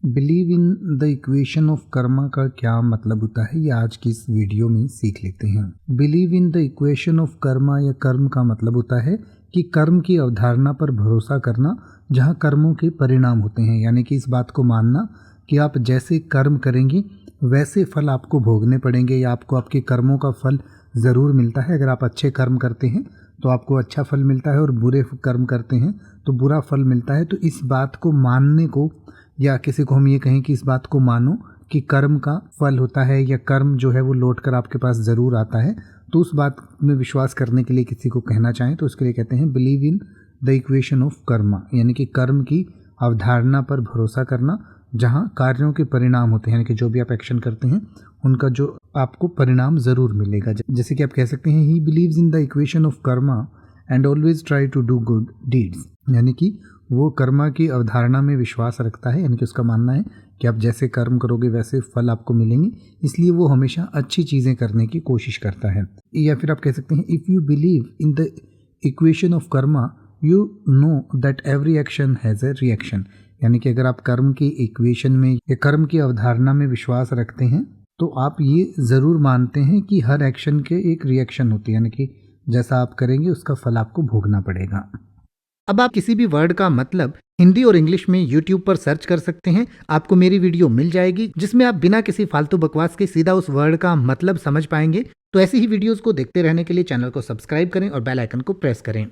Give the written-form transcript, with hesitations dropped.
Believe in the equation of Karma का क्या मतलब होता है, ये आज की इस वीडियो में सीख लेते हैं। Believe in the equation of Karma या कर्म का मतलब होता है कि कर्म की अवधारणा पर भरोसा करना जहाँ कर्मों के परिणाम होते हैं, यानी कि इस बात को मानना कि आप जैसे कर्म करेंगे वैसे फल आपको भोगने पड़ेंगे या आपको आपके कर्मों का फल ज़रूर मिलता है। अगर आप अच्छे कर्म करते हैं तो आपको अच्छा फल मिलता है और बुरे कर्म करते हैं तो बुरा फल मिलता है। तो इस बात को मानने को, या किसी को हम ये कहें कि इस बात को मानो कि कर्म का फल होता है या कर्म जो है वो लौट कर आपके पास ज़रूर आता है, तो उस बात में विश्वास करने के लिए किसी को कहना चाहें तो उसके लिए कहते हैं believe in the equation of Karma, यानी कि कर्म की अवधारणा पर भरोसा करना जहाँ कार्यों के परिणाम होते हैं, यानी कि जो भी आप एक्शन करते हैं उनका जो आपको परिणाम ज़रूर मिलेगा। जैसे कि आप कह सकते हैं he believes in the equation of karma and always try to do good deeds, यानी कि वो कर्मा की अवधारणा में विश्वास रखता है, यानी कि उसका मानना है कि आप जैसे कर्म करोगे वैसे फल आपको मिलेंगे, इसलिए वो हमेशा अच्छी चीज़ें करने की कोशिश करता है। या फिर आप कह सकते हैं if you believe in the equation of Karma you know that every action has a reaction, यानी कि अगर आप कर्म की इक्वेशन में या कर्म की अवधारणा में विश्वास रखते हैं तो आप ये ज़रूर मानते हैं कि हर एक्शन के एक रिएक्शन होती है, यानी कि जैसा आप करेंगे उसका फल आपको भोगना पड़ेगा। अब आप किसी भी वर्ड का मतलब हिंदी और इंग्लिश में YouTube पर सर्च कर सकते हैं, आपको मेरी वीडियो मिल जाएगी जिसमें आप बिना किसी फालतू बकवास के सीधा उस वर्ड का मतलब समझ पाएंगे। तो ऐसी ही वीडियोस को देखते रहने के लिए चैनल को सब्सक्राइब करें और बेल आइकन को प्रेस करें।